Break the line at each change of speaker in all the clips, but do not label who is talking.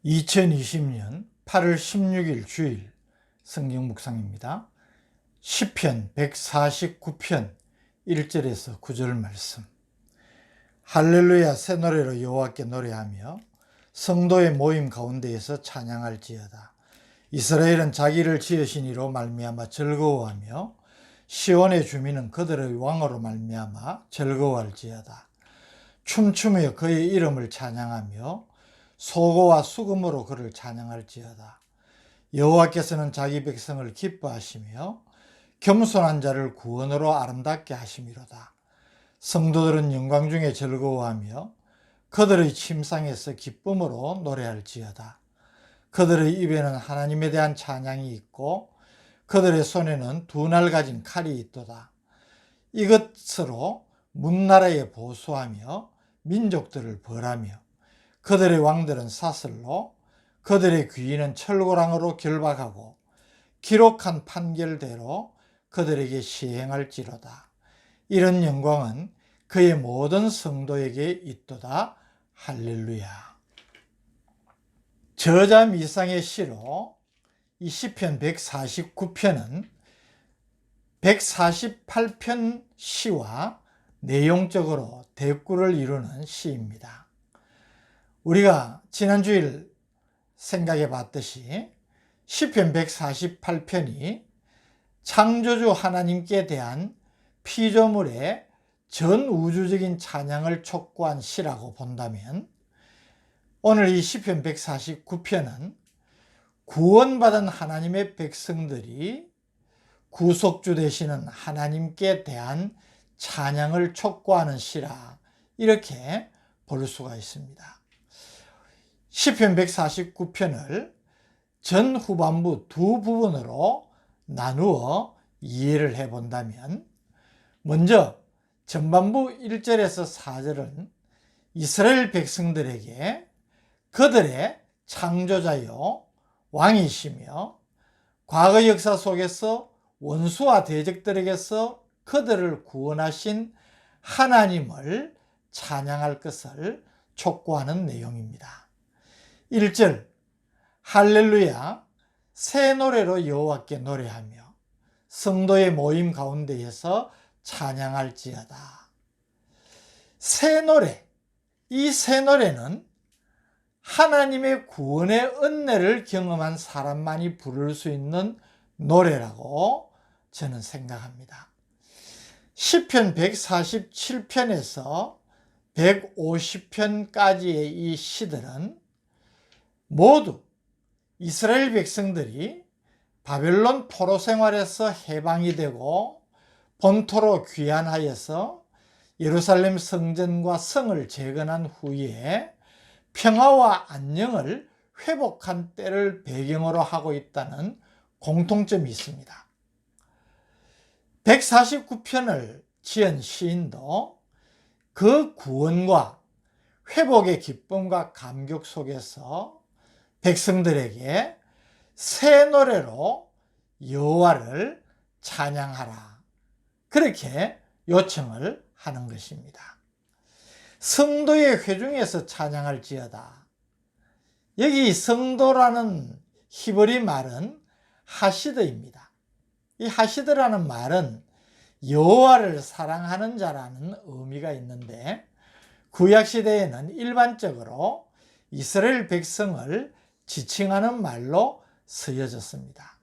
2020년 8월 16일 주일 성경 묵상입니다. 시편 149편 1절에서 9절 말씀. 할렐루야, 새 노래로 여호와께 노래하며 성도의 모임 가운데에서 찬양할지어다. 이스라엘은 자기를 지으신 이로 말미암아 즐거워하며 시온의 주민은 그들의 왕으로 말미암아 즐거워할지어다. 춤추며 그의 이름을 찬양하며 소고와 수금으로 그를 찬양할지어다. 여호와께서는 자기 백성을 기뻐하시며 겸손한 자를 구원으로 아름답게 하심이로다. 성도들은 영광 중에 즐거워하며 그들의 침상에서 기쁨으로 노래할지어다. 그들의 입에는 하나님에 대한 찬양이 있고 그들의 손에는 두 날 가진 칼이 있도다. 이것으로 문나라에 보수하며 민족들을 벌하며 그들의 왕들은 사슬로 그들의 귀인은 철고랑으로 결박하고 기록한 판결대로 그들에게 시행할지로다. 이런 영광은 그의 모든 성도에게 있도다. 할렐루야. 저자 미상의 시로 이 시편 149편은 148편 시와 내용적으로 대꾸를 이루는 시입니다. 우리가 지난주일 생각해 봤듯이 시편 148편이 창조주 하나님께 대한 피조물의 전 우주적인 찬양을 촉구한 시라고 본다면, 오늘 이 시편 149편은 구원받은 하나님의 백성들이 구속주 되시는 하나님께 대한 찬양을 촉구하는 시라, 이렇게 볼 수가 있습니다. 시편 149편을 전 후반부 두 부분으로 나누어 이해를 해 본다면, 먼저 전반부 1절에서 4절은 이스라엘 백성들에게 그들의 창조자요 왕이시며 과거 역사 속에서 원수와 대적들에게서 그들을 구원하신 하나님을 찬양할 것을 촉구하는 내용입니다. 1절, 할렐루야, 새 노래로 여호와께 노래하며 성도의 모임 가운데에서 찬양할지어다. 새 노래, 이 새 노래는 하나님의 구원의 은혜를 경험한 사람만이 부를 수 있는 노래라고 저는 생각합니다. 시편 147편에서 150편까지의 이 시들은 모두 이스라엘 백성들이 바벨론 포로 생활에서 해방이 되고 본토로 귀환하여서 예루살렘 성전과 성을 재건한 후에 평화와 안녕을 회복한 때를 배경으로 하고 있다는 공통점이 있습니다. 149편을 지은 시인도 그 구원과 회복의 기쁨과 감격 속에서 백성들에게 새 노래로 여호와를 찬양하라, 그렇게 요청을 하는 것입니다. 성도의 회중에서 찬양할지어다. 여기 성도라는 히브리 말은 하시드입니다. 이 하시드라는 말은 여호와를 사랑하는 자라는 의미가 있는데, 구약시대에는 일반적으로 이스라엘 백성을 지칭하는 말로 쓰여졌습니다.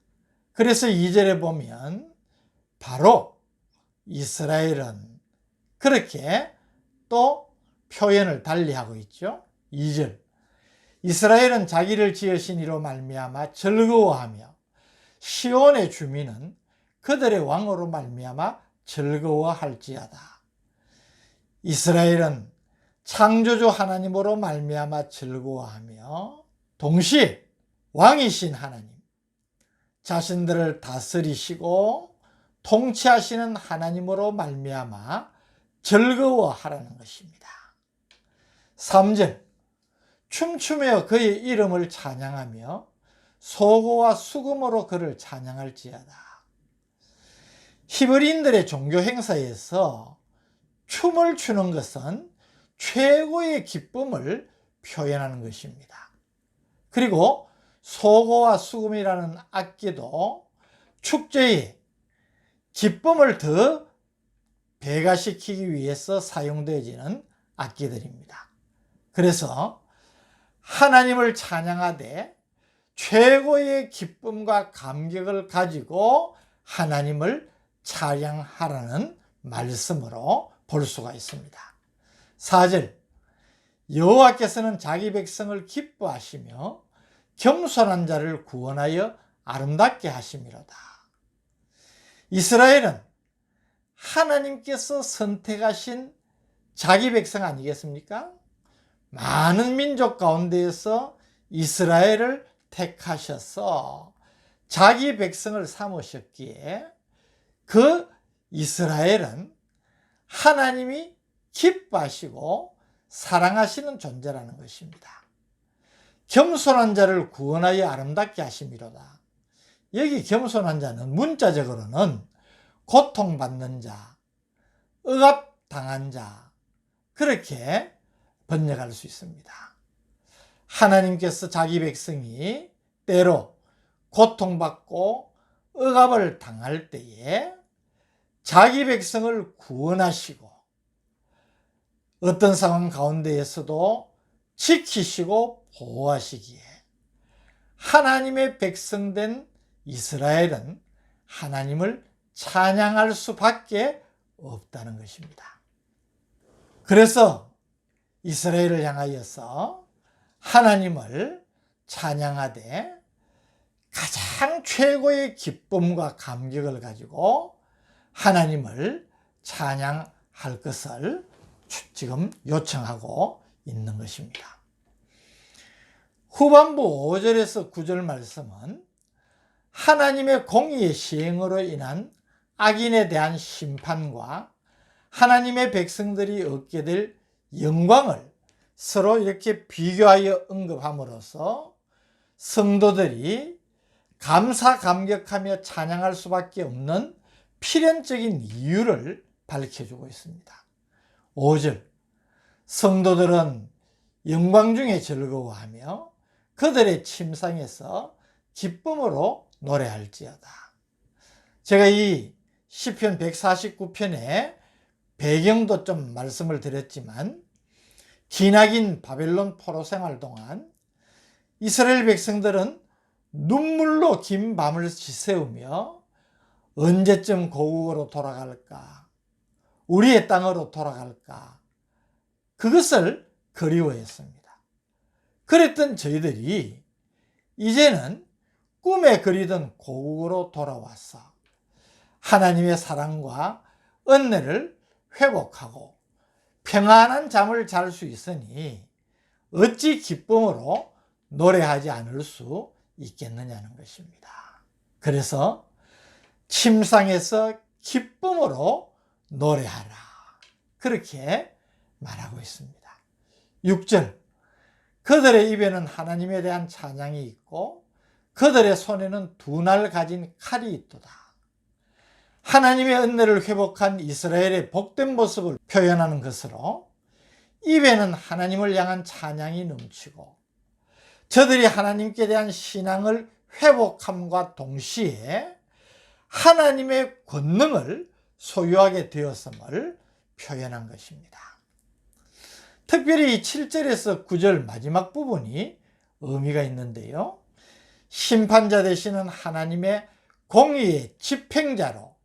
그래서 2절에 보면 바로 이스라엘은, 그렇게 또 표현을 달리하고 있죠. 2절, 이스라엘은 자기를 지으신 이로 말미암아 즐거워하며 시온의 주민은 그들의 왕으로 말미암아 즐거워할지어다. 이스라엘은 창조주 하나님으로 말미암아 즐거워하며 동시에 왕이신 하나님, 자신들을 다스리시고 통치하시는 하나님으로 말미암아 즐거워하라는 것입니다. 3절, 춤추며 그의 이름을 찬양하며 소고와 수금으로 그를 찬양할지어다. 히브리인들의 종교 행사에서 춤을 추는 것은 최고의 기쁨을 표현하는 것입니다. 그리고 소고와 수금이라는 악기도 축제에 기쁨을 더 배가시키기 위해서 사용되어지는 악기들입니다. 그래서 하나님을 찬양하되 최고의 기쁨과 감격을 가지고 하나님을 찬양하라는 말씀으로 볼 수가 있습니다. 4절, 여호와께서는 자기 백성을 기뻐하시며 겸손한 자를 구원하여 아름답게 하심이로다. 이스라엘은 하나님께서 선택하신 자기 백성 아니겠습니까? 많은 민족 가운데에서 이스라엘을 택하셔서 자기 백성을 삼으셨기에 그 이스라엘은 하나님이 기뻐하시고 사랑하시는 존재라는 것입니다. 겸손한 자를 구원하여 아름답게 하심이로다. 여기 겸손한 자는 문자적으로는 고통받는 자, 억압당한 자, 그렇게 번역할 수 있습니다. 하나님께서 자기 백성이 때로 고통받고 억압을 당할 때에 자기 백성을 구원하시고 어떤 상황 가운데에서도 지키시고 보호하시기에 하나님의 백성된 이스라엘은 하나님을 찬양할 수밖에 없다는 것입니다. 그래서 이스라엘을 향하여서 하나님을 찬양하되 가장 최고의 기쁨과 감격을 가지고 하나님을 찬양할 것을 지금 요청하고 있는 것입니다. 후반부 5절에서 9절 말씀은 하나님의 공의의 시행으로 인한 악인에 대한 심판과 하나님의 백성들이 얻게 될 영광을 서로 이렇게 비교하여 언급함으로써 성도들이 감사 감격하며 찬양할 수밖에 없는 필연적인 이유를 밝혀주고 있습니다. 5절, 성도들은 영광 중에 즐거워하며 그들의 침상에서 기쁨으로 노래할지어다. 제가 이 시편 149편의 배경도 좀 말씀을 드렸지만 기나긴 바벨론 포로 생활 동안 이스라엘 백성들은 눈물로 긴 밤을 지새우며 언제쯤 고국으로 돌아갈까? 우리의 땅으로 돌아갈까? 그것을 그리워했습니다. 그랬던 저희들이 이제는 꿈에 그리던 고국으로 돌아와서 하나님의 사랑과 은혜를 회복하고 평안한 잠을 잘 수 있으니 어찌 기쁨으로 노래하지 않을 수 있겠느냐는 것입니다. 그래서 침상에서 기쁨으로 노래하라, 그렇게 말하고 있습니다. 6절, 그들의 입에는 하나님에 대한 찬양이 있고 그들의 손에는 두 날 가진 칼이 있도다. 하나님의 은혜를 회복한 이스라엘의 복된 모습을 표현하는 것으로 입에는 하나님을 향한 찬양이 넘치고 저들이 하나님께 대한 신앙을 회복함과 동시에 하나님의 권능을 소유하게 되었음을 표현한 것입니다. 특별히 이 7절에서 9절 마지막 부분이 의미가 있는데요. 심판자 되시는 하나님의 공의의 집행자로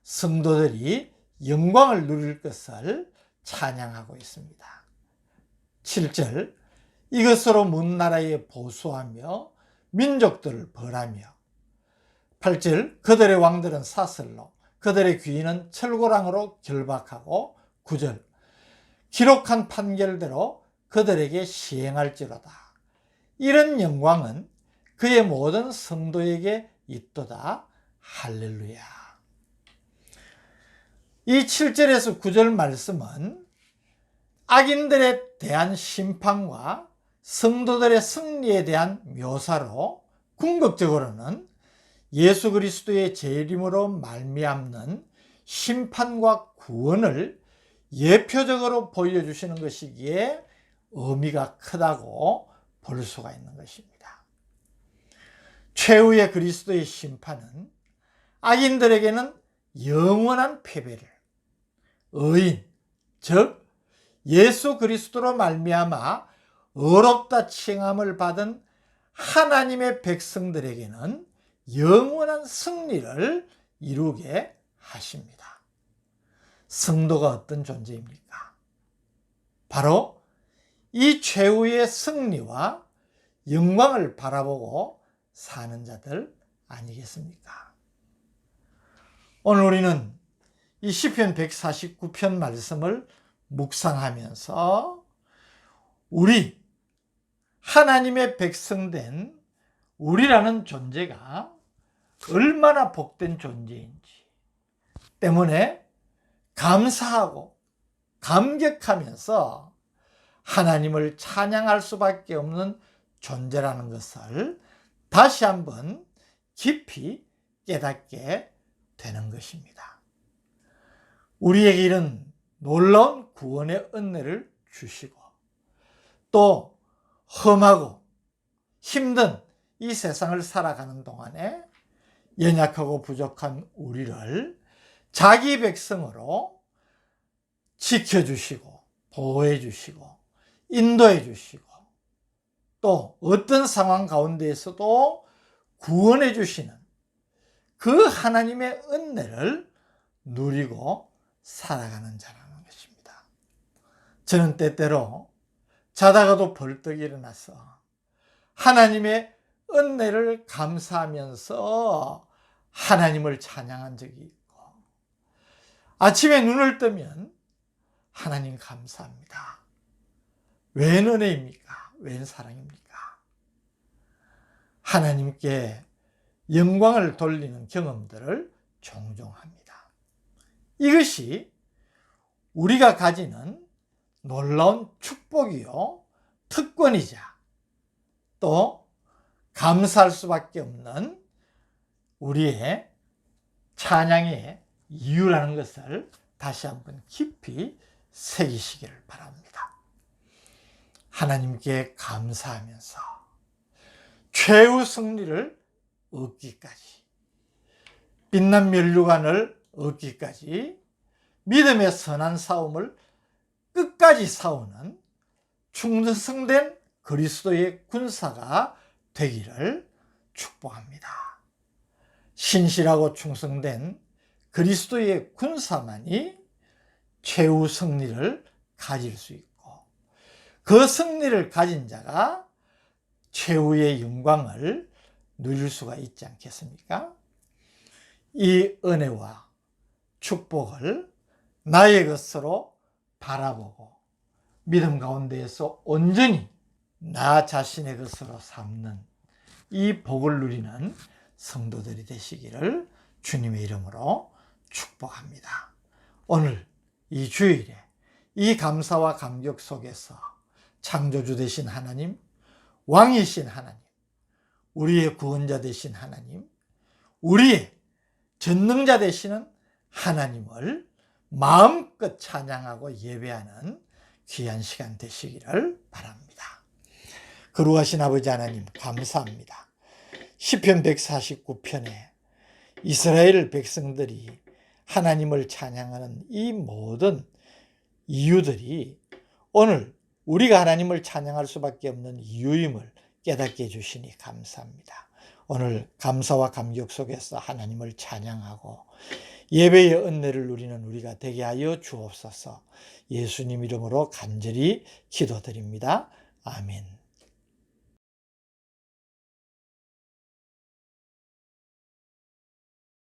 성도들이 영광을 누릴 것을 찬양하고 있습니다. 7절, 이것으로 문 나라에 보수하며 민족들을 벌하며. 8절, 그들의 왕들은 사슬로 그들의 귀인은 철고랑으로 결박하고. 9절, 기록한 판결대로 그들에게 시행할지로다. 이런 영광은 그의 모든 성도에게 있도다. 할렐루야. 이 7절에서 9절 말씀은 악인들에 대한 심판과 성도들의 승리에 대한 묘사로 궁극적으로는 예수 그리스도의 재림으로 말미암는 심판과 구원을 예표적으로 보여주시는 것이기에 의미가 크다고 볼 수가 있는 것입니다. 최후의 그리스도의 심판은 악인들에게는 영원한 패배를, 의인 즉 예수 그리스도로 말미암아 의롭다 칭함을 받은 하나님의 백성들에게는 영원한 승리를 이루게 하십니다. 성도가 어떤 존재입니까? 바로 이 최후의 승리와 영광을 바라보고 사는 자들 아니겠습니까? 오늘 우리는 이 시편 149편 말씀을 묵상하면서 우리 하나님의 백성된 우리라는 존재가 얼마나 복된 존재인지 때문에 감사하고 감격하면서 하나님을 찬양할 수밖에 없는 존재라는 것을 다시 한번 깊이 깨닫게 되는 것입니다. 우리에게 이런 놀라운 구원의 은혜를 주시고 또 험하고 힘든 이 세상을 살아가는 동안에 연약하고 부족한 우리를 자기 백성으로 지켜주시고 보호해 주시고 인도해 주시고 또 어떤 상황 가운데에서도 구원해 주시는 그 하나님의 은혜를 누리고 살아가는 자라는 것입니다. 저는 때때로 자다가도 벌떡 일어나서 하나님의 은혜를 감사하면서 하나님을 찬양한 적이 있고 아침에 눈을 뜨면 하나님 감사합니다. 웬 은혜입니까? 웬 사랑입니까? 하나님께 영광을 돌리는 경험들을 종종 합니다. 이것이 우리가 가지는 놀라운 축복이요 특권이자 또 감사할 수밖에 없는 우리의 찬양의 이유라는 것을 다시 한번 깊이 새기시기를 바랍니다. 하나님께 감사하면서 최후 승리를 얻기까지 빛난 면류관을 얻기까지 믿음의 선한 싸움을 끝까지 싸우는 충성된 그리스도의 군사가 되기를 축복합니다. 신실하고 충성된 그리스도의 군사만이 최후 승리를 가질 수 있고 그 승리를 가진 자가 최후의 영광을 누릴 수가 있지 않겠습니까? 이 은혜와 축복을 나의 것으로 바라보고 믿음 가운데에서 온전히 나 자신의 것으로 삼는 이 복을 누리는 성도들이 되시기를 주님의 이름으로 축복합니다. 오늘 이 주일에 이 감사와 감격 속에서 창조주 되신 하나님, 왕이신 하나님, 우리의 구원자 되신 하나님, 우리의 전능자 되시는 하나님을 마음껏 찬양하고 예배하는 귀한 시간 되시기를 바랍니다. 거룩하신 아버지 하나님 감사합니다. 시편 149편에 이스라엘 백성들이 하나님을 찬양하는 이 모든 이유들이 오늘 우리가 하나님을 찬양할 수밖에 없는 이유임을 깨닫게 해주시니 감사합니다. 오늘 감사와 감격 속에서 하나님을 찬양하고 예배의 은혜를 누리는 우리가 되게 하여 주옵소서. 예수님 이름으로 간절히 기도드립니다. 아멘.